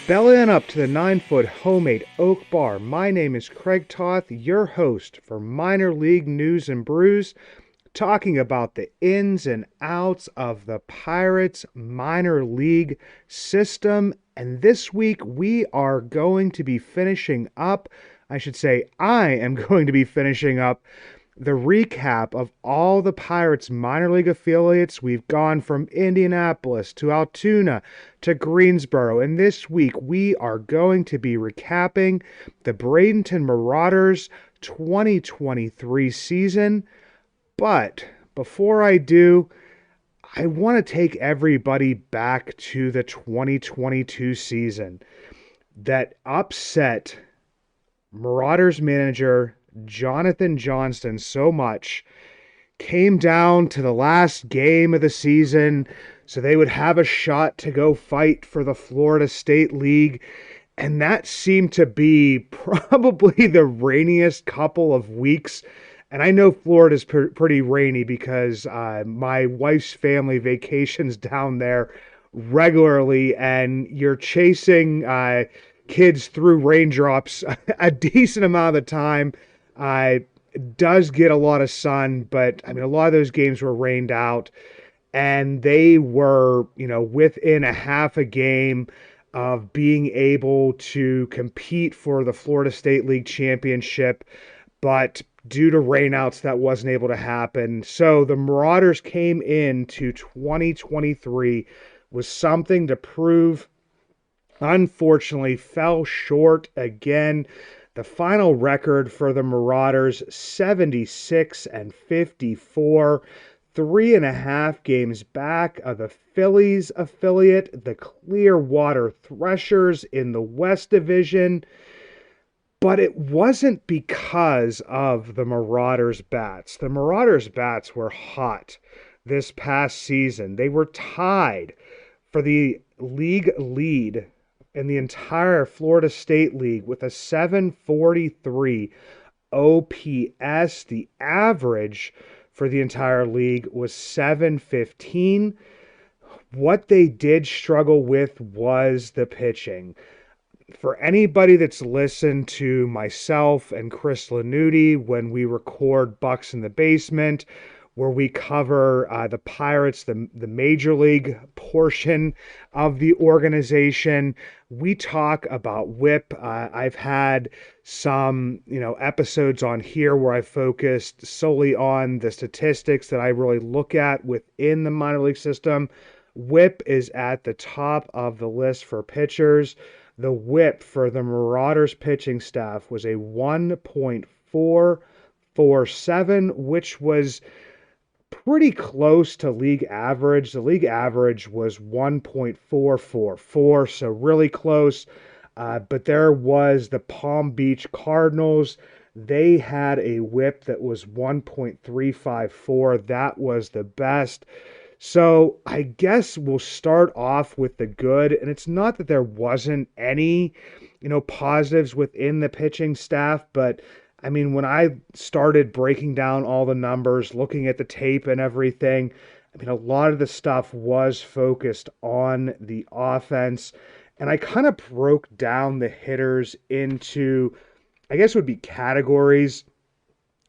Bellying up to the 9-foot homemade oak bar. My name is Craig Toth, your host for Minor League News and Brews, talking about the ins and outs of the Pirates minor league system. And this week we are going to be finishing up, I should say, I am going to be finishing up the recap of all the Pirates minor league affiliates. We've gone from Indianapolis to Altoona to Greensboro, and this week we are going to be recapping the Bradenton Marauders 2023 season. But before I do, I want to take everybody back to the 2022 season that upset Marauders manager Jonathan Johnston so much. Came down to the last game of the season so they would have a shot to go fight for the Florida State League. And that seemed to be probably the rainiest couple of weeks. And I know Florida's pretty rainy because my wife's family vacations down there regularly, and you're chasing kids through raindrops a decent amount of the time. Does get a lot of sun, but I mean, a lot of those games were rained out, and they were, within a half a game of being able to compete for the Florida State League championship, but due to rainouts, that wasn't able to happen. So the Marauders came into 2023 with something to prove. Unfortunately, fell short again. The final record for the Marauders, 76-54, 3.5 games back of the Phillies affiliate, the Clearwater Threshers in the West Division. But it wasn't because of the Marauders bats. The Marauders bats were hot this past season. They were tied for the league lead in the entire Florida State League with a 743 OPS. The average for the entire league was 715. What they did struggle with was the pitching. For anybody that's listened to myself and Chris Lanuti when we record Bucs in the Basement, where we cover the Pirates, the major league portion of the organization. We talk about WHIP. I've had some, episodes on here where I focused solely on the statistics that I really look at within the minor league system. WHIP is at the top of the list for pitchers. The WHIP for the Marauders pitching staff was a 1.447, which was pretty close to league average. The league average was 1.444, so really close. But there was the Palm Beach Cardinals. They had a WHIP that was 1.354. That was the best. So I guess we'll start off with the good. And it's not that there wasn't any, positives within the pitching staff, but I mean, when I started breaking down all the numbers, looking at the tape and everything, I mean, a lot of the stuff was focused on the offense. And I kind of broke down the hitters into, I guess, would be categories.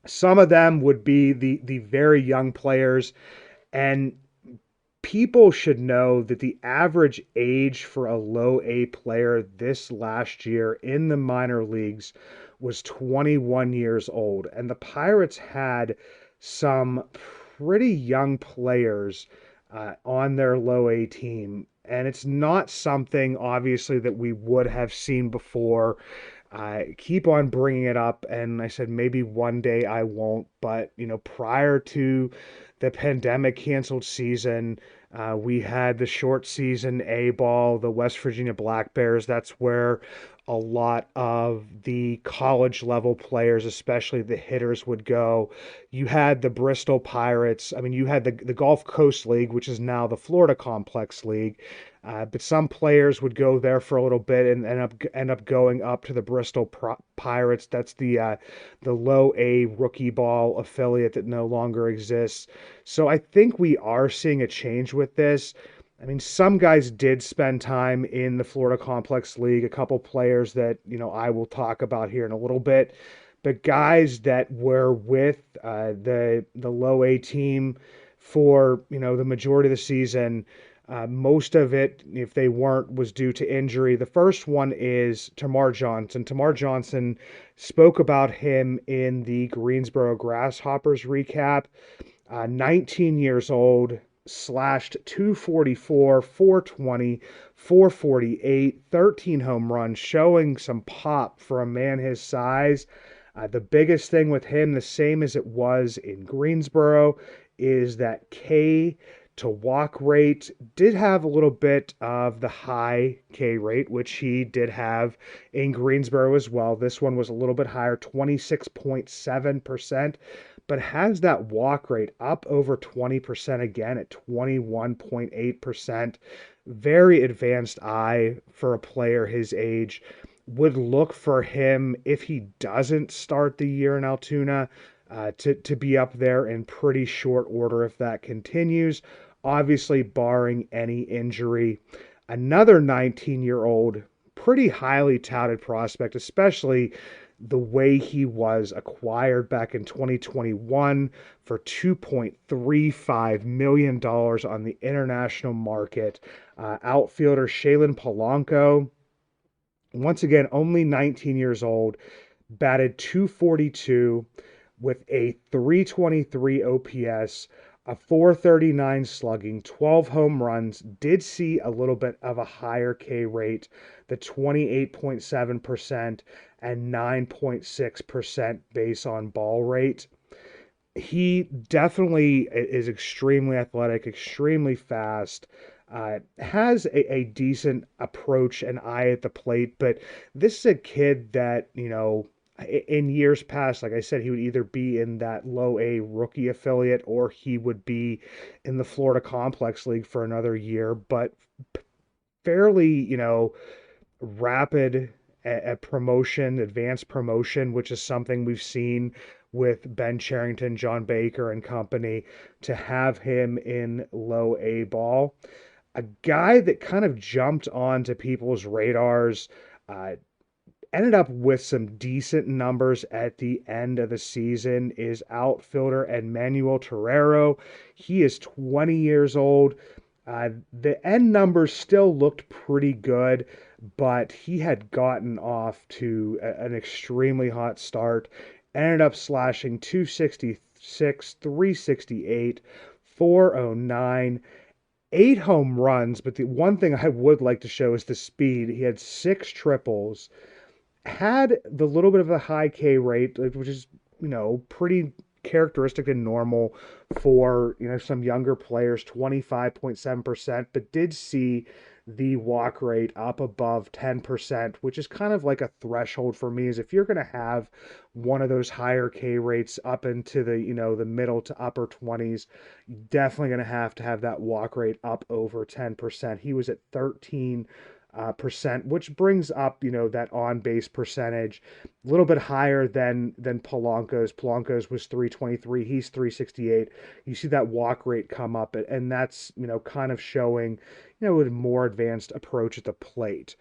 Some of them would be the very young players. And people should know that the average age for a low A player this last year in the minor leagues was 21 years old. And the Pirates had some pretty young players on their low A team. And it's not something, obviously, that we would have seen before. I keep on bringing it up, and I said maybe one day I won't. But, prior to the pandemic canceled season, we had the short season A ball, the West Virginia Black Bears. That's where a lot of the college level players, especially the hitters, would go. You had the Bristol Pirates. I mean, you had the Gulf Coast League, which is now the Florida Complex League. But some players would go there for a little bit and end up going up to the Bristol Pirates. That's the low A rookie ball affiliate that no longer exists. So I think we are seeing a change with this. I mean, some guys did spend time in the Florida Complex League, a couple players that, I will talk about here in a little bit. But guys that were with the low A team for, the majority of the season, most of it, if they weren't, was due to injury. The first one is Tamar Johnson. Tamar Johnson spoke about him in the Greensboro Grasshoppers recap. 19 years old, slashed 244, 420, 448, 13 home runs, showing some pop for a man his size. The biggest thing with him, the same as it was in Greensboro, is that K to walk rate did have a little bit of the high K rate, which he did have in Greensboro as well. This one was a little bit higher, 26.7%, but has that walk rate up over 20% again at 21.8%. Very advanced eye for a player his age. Would look for him, if he doesn't start the year in Altoona, to be up there in pretty short order if that continues, obviously barring any injury. Another 19-year-old, pretty highly touted prospect, especially the way he was acquired back in 2021 for $2.35 million on the international market. Outfielder Shaylen Polanco, once again, only 19 years old, batted 242 with a 323 OPS, a 439 slugging, 12 home runs, did see a little bit of a higher K rate, the 28.7% and 9.6% base on ball rate. He definitely is extremely athletic, extremely fast, has a decent approach and eye at the plate, but this is a kid that, in years past, like I said, he would either be in that low A rookie affiliate or he would be in the Florida Complex League for another year, but fairly, rapid at promotion, advanced promotion, which is something we've seen with Ben Charrington, John Baker, and company, to have him in low A ball. A guy that kind of jumped onto people's radars, uh, ended up with some decent numbers at the end of the season, is outfielder Emmanuel Torrero. He is 20 years old. The end numbers still looked pretty good, but he had gotten off to an extremely hot start. Ended up slashing 266, 368, 409, 8 home runs. But the one thing I would like to show is the speed. He had 6 triples, had the little bit of a high K rate, which is, pretty characteristic and normal for, some younger players, 25.7%, but did see the walk rate up above 10%, which is kind of like a threshold for me, is if you're going to have one of those higher K rates up into the, the middle to upper 20s, definitely going to have that walk rate up over 10%. He was at 13 percent, which brings up, that on base percentage a little bit higher than Polanco's. Polanco's was 323, he's 368. You see that walk rate come up, and that's, kind of showing, a more advanced approach at the plate.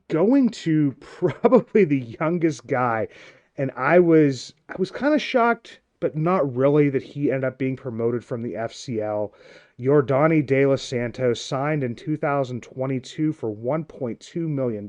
Going to probably the youngest guy, and I was kind of shocked, but not really, that he ended up being promoted from the FCL. Yordani De Los Santos signed in 2022 for $1.2 million.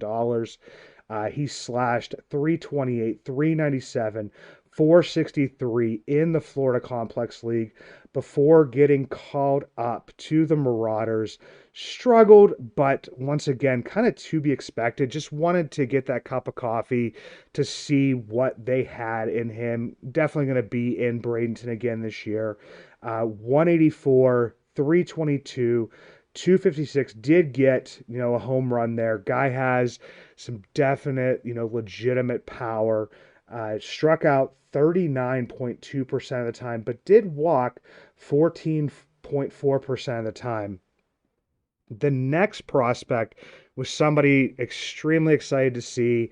He slashed 328, 397, 463 in the Florida Complex League before getting called up to the Marauders. Struggled, but once again, kind of to be expected. Just wanted to get that cup of coffee to see what they had in him. Definitely going to be in Bradenton again this year. 184, 322, 256, did get, a home run there. Guy has some definite, legitimate power. Struck out 39.2% of the time, but did walk 14.4% of the time. The next prospect was somebody extremely excited to see.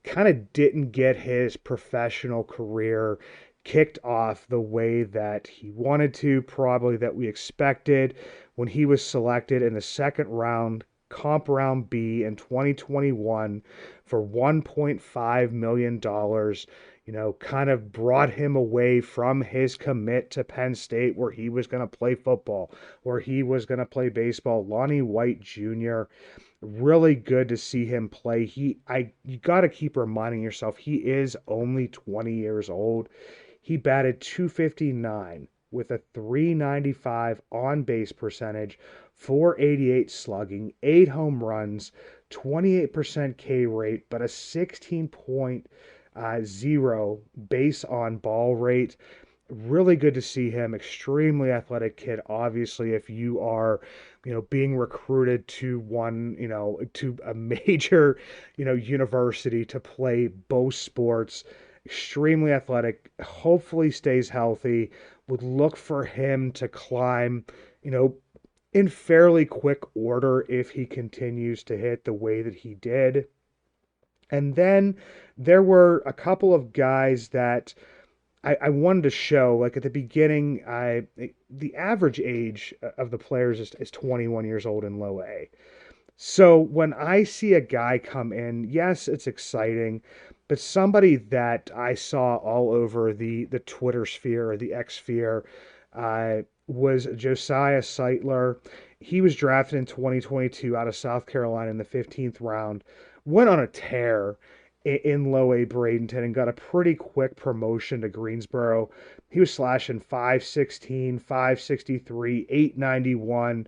Kind of didn't get his professional career kicked off the way that he wanted to, probably that we expected, when he was selected in the second round, comp round B in 2021 for $1.5 million. Kind of brought him away from his commit to Penn State where he was going to play football, where he was going to play baseball. Lonnie White Jr., really good to see him play. You got to keep reminding yourself he is only 20 years old. He batted 259 with a 395 on base percentage, 488 slugging, 8 home runs, 28% K rate, but a 16.0 base on ball rate. Really good to see him. Extremely athletic kid. Obviously, if you are, being recruited to to a major, university to play both sports, extremely athletic, hopefully stays healthy. Would look for him to climb, you know, in fairly quick order if he continues to hit the way that he did. And then there were a couple of guys that I wanted to show, like at the beginning, the average age of the players is 21 years old in low A. So when I see a guy come in, yes, it's exciting, but somebody that I saw all over the Twitter sphere or the X sphere was Josiah Seitler. He was drafted in 2022 out of South Carolina in the 15th round, went on a tear in low A Bradenton and got a pretty quick promotion to Greensboro. He was slashing 516, 563, 891,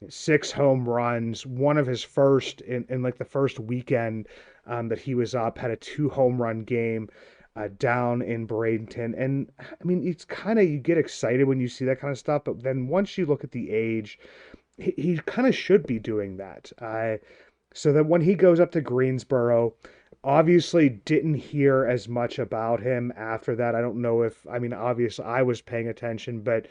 6 home runs. One of his first in like the first weekend that he was up had a 2 home run game down in Bradenton. And I mean, it's kind of, you get excited when you see that kind of stuff, but then once you look at the age, he kind of should be doing that. So that when he goes up to Greensboro, obviously didn't hear as much about him after that. I don't know if, I mean, obviously I was paying attention, but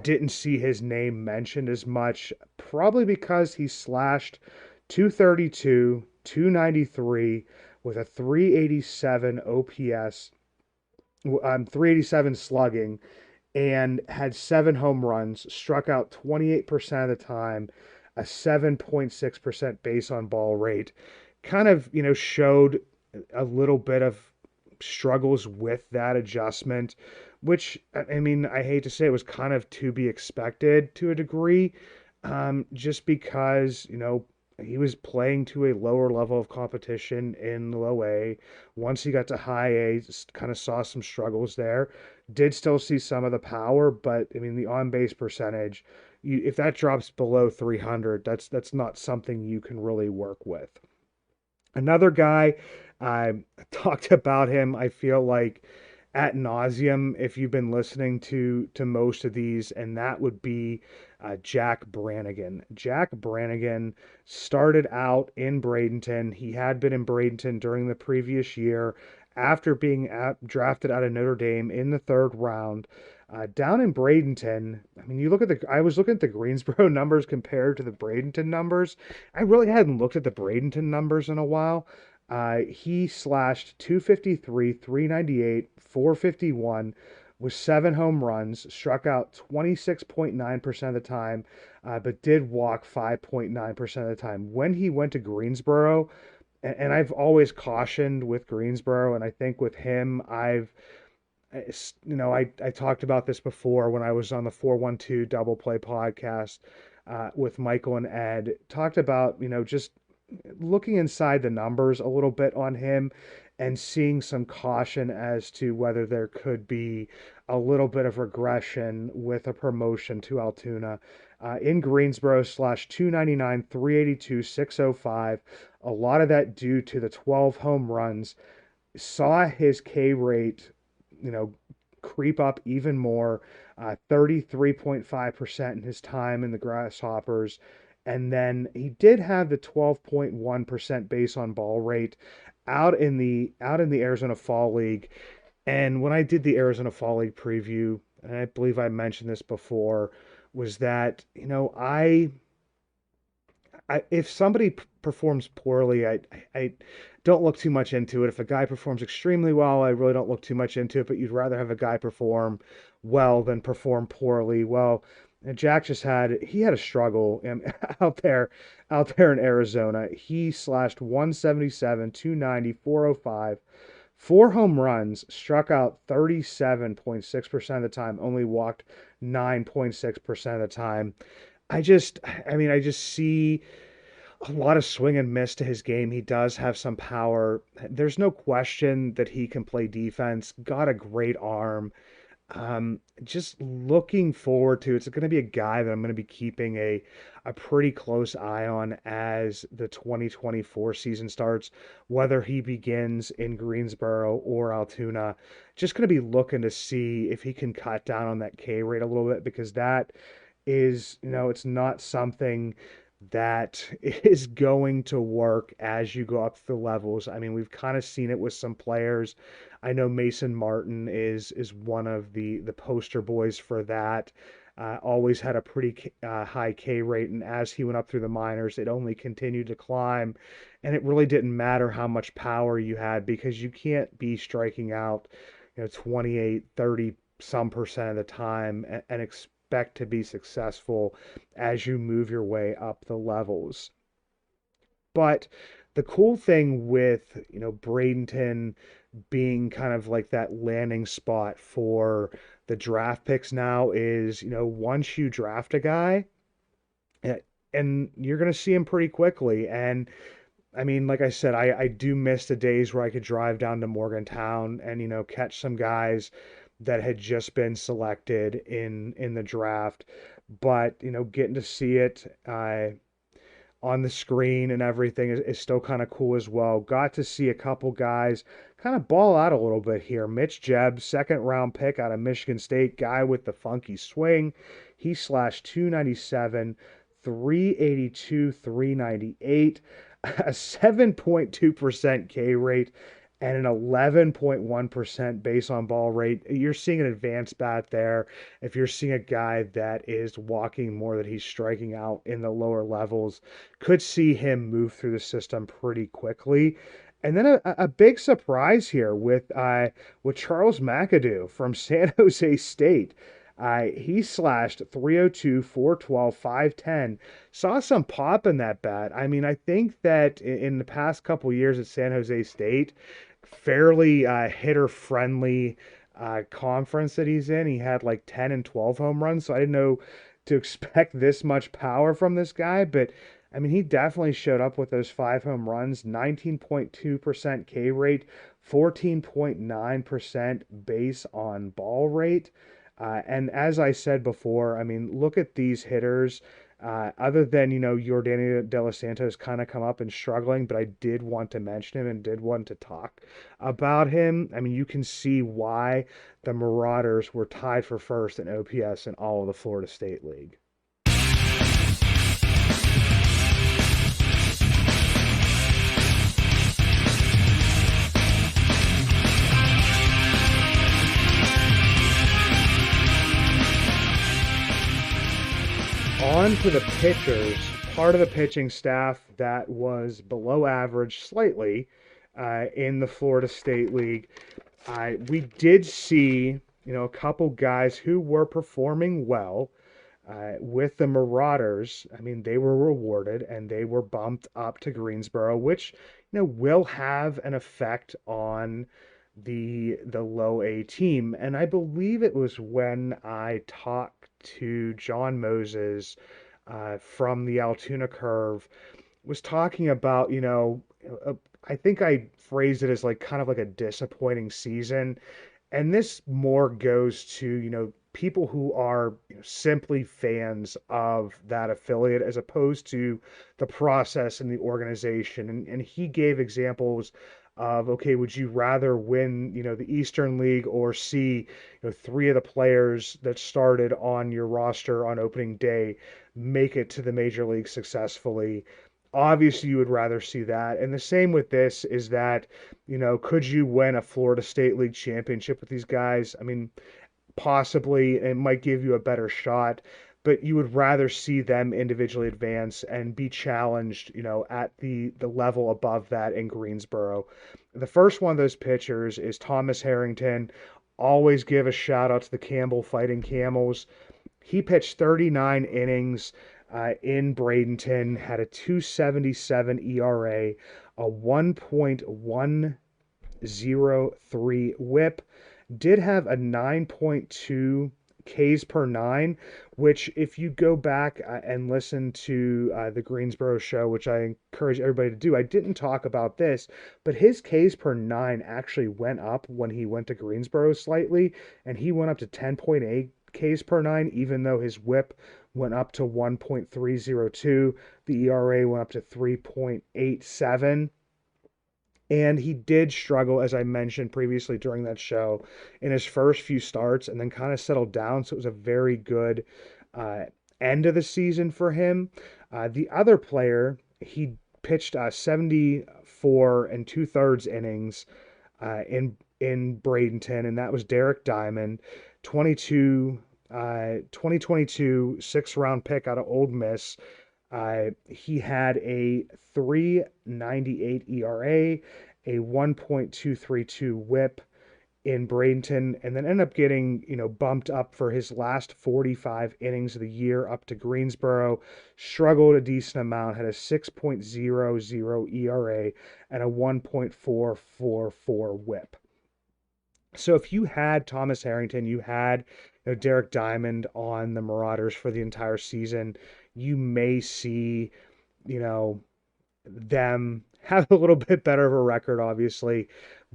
didn't see his name mentioned as much, probably because he slashed 232, 293 with a 387 OPS, 387 slugging, and had 7 home runs, struck out 28% of the time, a 7.6% base on ball rate. Kind of, showed a little bit of struggles with that adjustment, which, I mean, I hate to say it was kind of to be expected to a degree, just because, he was playing to a lower level of competition in low A. Once he got to high A, kind of saw some struggles there. Did still see some of the power, but I mean, the on base percentage, if that drops below 300, that's not something you can really work with. Another guy, I talked about him, I feel like at nauseum if you've been listening to most of these, and that would be Jack Brannigan. Jack Brannigan started out in Bradenton. He had been in Bradenton during the previous year after being drafted out of Notre Dame in the third round. Down in Bradenton, I mean, I was looking at the Greensboro numbers compared to the Bradenton numbers. I really hadn't looked at the Bradenton numbers in a while. He slashed 253, 398, 451 with 7 home runs, struck out 26.9% of the time, but did walk 5.9% of the time. When he went to Greensboro, and I've always cautioned with Greensboro, and I think with him, I talked about this before when I was on the 412 Double Play podcast with Michael and Ed. Talked about, just looking inside the numbers a little bit on him and seeing some caution as to whether there could be a little bit of regression with a promotion to Altoona. In Greensboro, slash 299, 382, 605. A lot of that due to the 12 home runs. Saw his K rate, you know, creep up even more, 33.5% in his time in the Grasshoppers. And then he did have the 12.1% base on ball rate out in the Arizona Fall League. And when I did the Arizona Fall League preview, and I believe I mentioned this before, was that, if somebody performs poorly, I don't look too much into it. If a guy performs extremely well, I really don't look too much into it. But you'd rather have a guy perform well than perform poorly. Well, and Jack just had a struggle out there in Arizona. He slashed 177, 290, 405, 4 home runs, struck out 37.6% of the time, only walked 9.6% of the time. I just see a lot of swing and miss to his game. He does have some power. There's no question that he can play defense. Got a great arm. Just looking forward to it's going to be a guy that I'm going to be keeping a pretty close eye on as the 2024 season starts, whether he begins in Greensboro or Altoona. Just going to be looking to see if he can cut down on that K rate a little bit because that is, it's not something that is going to work as you go up the levels. I mean, we've kind of seen it with some players. I know Mason Martin is one of the poster boys for that. Always had a pretty high K rate, and as he went up through the minors, it only continued to climb. And it really didn't matter how much power you had because you can't be striking out, 28, 30 some percent of the time and expect to be successful as you move your way up the levels. But the cool thing with, Bradenton being kind of like that landing spot for the draft picks now is, once you draft a guy, eh, and you're going to see him pretty quickly. And I mean, like I said, I do miss the days where I could drive down to Morgantown and, catch some guys that had just been selected in the draft. But, getting to see it on the screen and everything is still kind of cool as well. Got to see a couple guys kind of ball out a little bit here. Mitch Jebb, second round pick out of Michigan State, guy with the funky swing. He slashed 297, 382, 398, a 7.2% K rate, and an 11.1% base on ball rate. You're seeing an advanced bat there. If you're seeing a guy that is walking more than he's striking out in the lower levels, could see him move through the system pretty quickly. And then a big surprise here with Charles McAdoo from San Jose State. He slashed 302, 412, 510. Saw some pop in that bat. I mean, I think that in the past couple years at San Jose State, fairly hitter friendly conference that he's in. He had like 10 and 12 home runs, so I didn't know to expect this much power from this guy, but I mean, he definitely showed up with those 5 home runs, 19.2% K rate, 14.9% base on ball rate. And as I said before, I mean, look at these hitters. Other than, Yordan De Los Santos kind of come up and struggling, but I did want to mention him and did want to talk about him. I mean, you can see why the Marauders were tied for first in OPS in all of the Florida State League. On to the pitchers, part of the pitching staff that was below average slightly in the Florida State League. We did see, a couple guys who were performing well with the Marauders. I mean, they were rewarded and they were bumped up to Greensboro, which, will have an effect on the low A team. And I believe it was when I talked to John Moses from the Altoona Curve, was talking about, I think I phrased it as like kind of like a disappointing season. And this more goes to, people who are simply fans of that affiliate as opposed to the process and the organization. And he gave examples of, okay, would you rather win, the Eastern League or see, three of the players that started on your roster on opening day make it to the major league successfully? Obviously, you would rather see that. And the same with this is that, could you win a Florida State League championship with these guys? I mean, possibly it might give you a better shot. but you would rather see them individually advance and be challenged, at the level above that in Greensboro. The first one of those pitchers is Thomas Harrington. Always give a shout out to the Campbell Fighting Camels. He pitched 39 innings in Bradenton, had a 2.77 ERA, a 1.103 whip, did have a 9.2 Ks per nine, which, if you go back and listen to the Greensboro show, which I encourage everybody to do, I didn't talk about this, but his Ks per nine actually went up when he went to Greensboro slightly, and he went up to 10.8 Ks per nine, even though his whip went up to 1.302. The ERA went up to 3.87. And he did struggle, as I mentioned previously during that show, in his first few starts and then kind of settled down. So it was a very good uh, end of the season for him. The other player, he pitched 74 and two-thirds innings in Bradenton, and that was Derek Diamond, 2022 sixth-round pick out of Old Miss. He had a 3.98 ERA, a 1.232 whip in Bradenton, and then ended up getting, bumped up for his last 45 innings of the year up to Greensboro. Struggled a decent amount, had a 6.00 ERA and a 1.444 whip. So if you had Thomas Harrington, you had Derek Diamond on the Marauders for the entire season, you may see, you know, them have a little bit better of a record, obviously.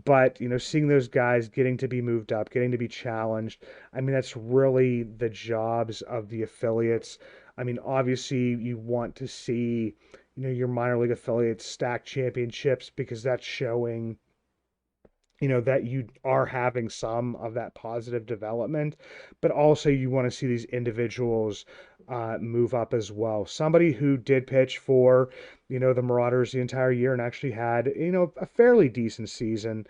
But, seeing those guys getting to be moved up, getting to be challenged, I mean, that's really the jobs of the affiliates. I mean, obviously, you want to see, your minor league affiliates stack championships because that's showing that you are having some of that positive development, but also you want to see these individuals move up as well. Somebody who did pitch for, the Marauders the entire year and actually had, a fairly decent season.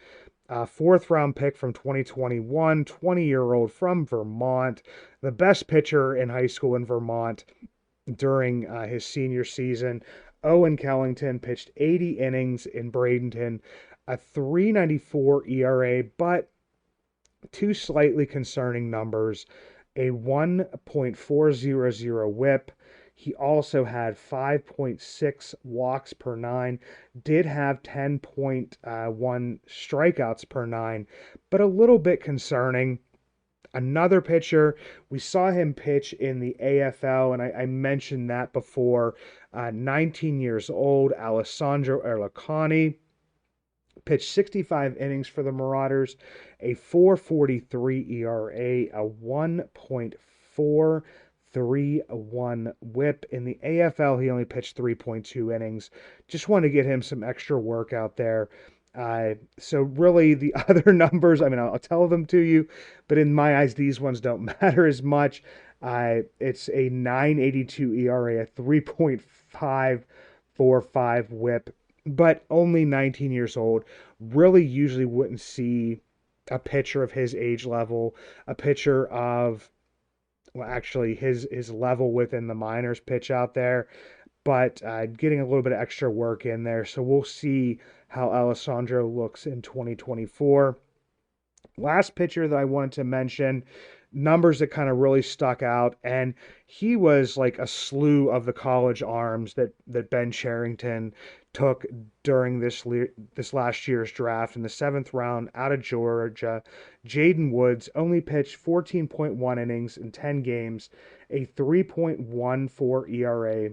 Fourth round pick from 2021, 20-year-old from Vermont, the best pitcher in high school in Vermont during his senior season. Owen Kellington pitched 80 innings in Bradenton, a 3.94 ERA, but two slightly concerning numbers, a 1.400 whip. He also had 5.6 walks per nine, did have 10.1 strikeouts per nine, but a little bit concerning. Another pitcher, we saw him pitch in the AFL, and I mentioned that before. 19 years old, Alessandro Erlicani pitched 65 innings for the Marauders, a 4.43 ERA, a 1.431 whip. In the AFL, he only pitched 3.2 innings. Just want to get him some extra work out there. So really the other numbers, I mean, I'll tell them to you, but in my eyes, these ones don't matter as much. It's a 9.82 ERA, a 3.545 whip, but only 19 years old. Really usually wouldn't see a pitcher of his age level, a pitcher of, well, actually his level within the minors pitch out there, but getting a little bit of extra work in there. So we'll see how Alessandro looks in 2024. Last pitcher that I wanted to mention, numbers that kind of really stuck out, and he was like a slew of the college arms that Ben Cherington took during this last year's draft in the seventh round out of Georgia. Jaden Woods only pitched 14.1 innings in 10 games, a 3.14 ERA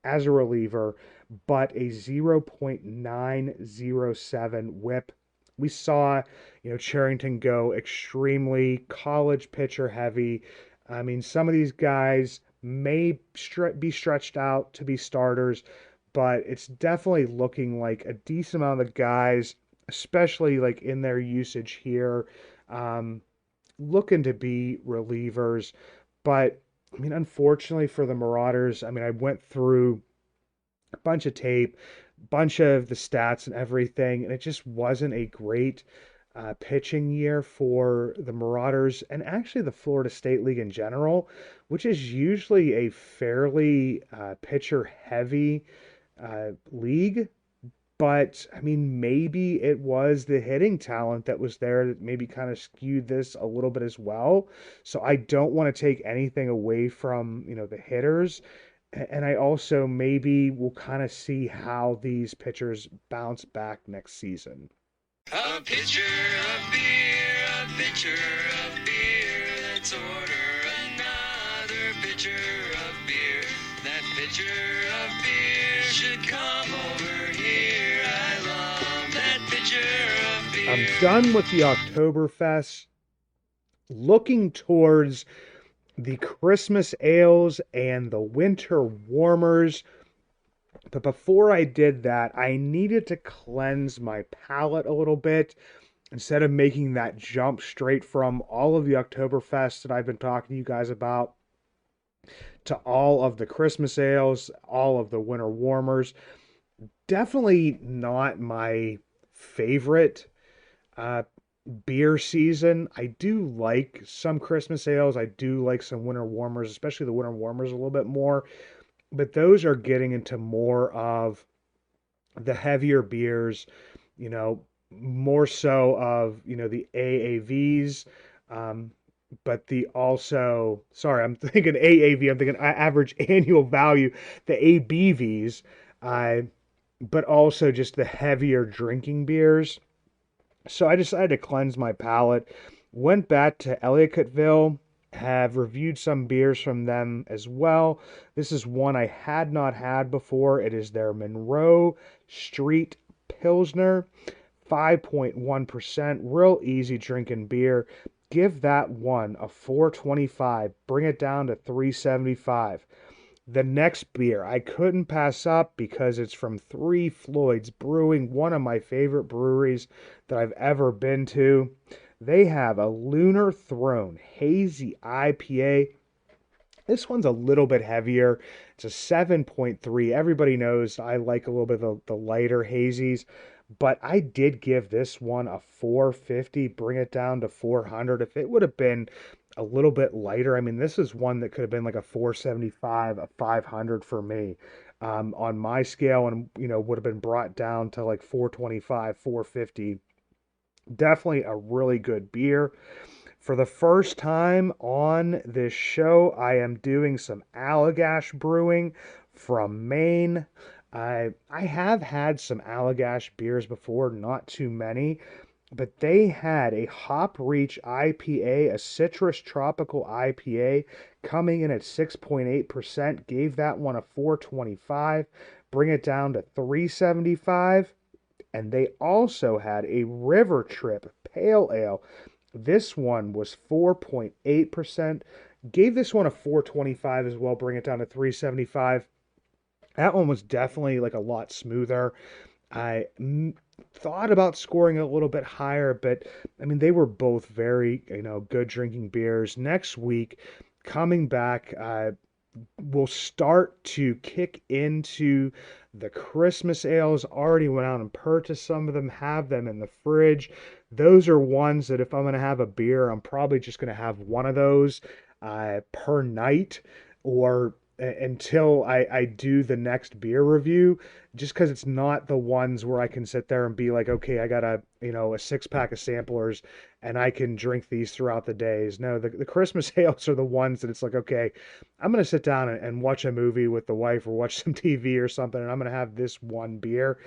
as a reliever, but a 0.907 whip. We saw, Cherington go extremely college pitcher heavy. I mean, some of these guys may be stretched out to be starters, but it's definitely looking like a decent amount of the guys, especially like in their usage here, um, looking to be relievers. But I mean, unfortunately for the Marauders, I mean, I went through a bunch of tape, bunch of the stats and everything, and it just wasn't a great pitching year for the Marauders and actually the Florida State League in general, which is usually a fairly pitcher heavy league. But I mean, maybe it was the hitting talent that was there that maybe kind of skewed this a little bit as well. So I don't want to take anything away from, the hitters. And I also maybe will kind of see how these pitchers bounce back next season. A pitcher of beer, a pitcher of beer. Let's order another pitcher of beer. That pitcher of beer should come over here. I love that pitcher of beer. I'm done with the Oktoberfest. Looking towards the Christmas ales and the winter warmers. But before I did that, I needed to cleanse my palate a little bit instead of making that jump straight from all of the Oktoberfest that I've been talking to you guys about to all of the Christmas ales, all of the winter warmers. Definitely not my favorite beer season. I do like some Christmas ales. I do like some winter warmers, especially the winter warmers a little bit more. But those are getting into more of the heavier beers, more so of, the AAVs. But the also, sorry, I'm thinking AAV, I'm thinking average annual value, the ABVs, but also just the heavier drinking beers. So I decided to cleanse my palate. Went back to Elliotttville, have reviewed some beers from them as well. This is one I had not had before. It is their Monroe Street Pilsner, 5.1%, real easy drinking beer. Give that one a 4.25. Bring it down to 3.75. The next beer I couldn't pass up because it's from Three Floyds Brewing, one of my favorite breweries that I've ever been to. They have a Lunar Throne Hazy IPA. This one's a little bit heavier. It's a 7.3. Everybody knows I like a little bit of the lighter hazies, but I did give this one a 450, bring it down to 400. If it would have been a little bit lighter, I mean, this is one that could have been like a 475, a 500 for me on my scale, and, would have been brought down to like 425, 450. Definitely a really good beer. For the first time on this show, I am doing some Allagash brewing from Maine. I have had some Allagash beers before, not too many, but they had a Hop Reach IPA, a citrus tropical IPA, coming in at 6.8%. Gave that one a 425, bring it down to 375. And they also had a River Trip Pale Ale. This one was 4.8%. Gave this one a 425 as well, bring it down to 375. That one was definitely like a lot smoother. I thought about scoring a little bit higher, but I mean, they were both very, good drinking beers. Next week, coming back, we'll start to kick into the Christmas ales. Already went out and purchased some of them, have them in the fridge. Those are ones that if I'm going to have a beer, I'm probably just going to have one of those per night or until I do the next beer review, just because it's not the ones where I can sit there and be like, okay, I got a 6-pack of samplers and I can drink these throughout the days. No, the Christmas ales are the ones that it's like, okay, I'm going to sit down and watch a movie with the wife or watch some TV or something, and I'm going to have this one beer.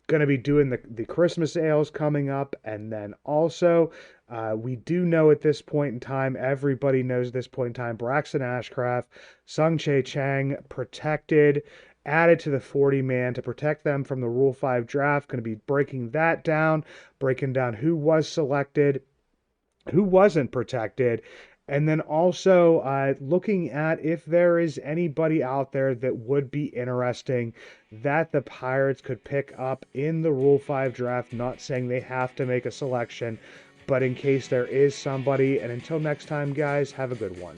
Going to be doing the Christmas ales coming up, and then also we do know at this point in time, everybody knows at this point in time, Braxton Ashcraft, Sung Chae Chang, protected, added to the 40-man to protect them from the Rule 5 draft. Going to be breaking that down, breaking down who was selected, who wasn't protected, and then also looking at if there is anybody out there that would be interesting that the Pirates could pick up in the Rule 5 draft. Not saying they have to make a selection, but in case there is somebody. And until next time, guys, have a good one.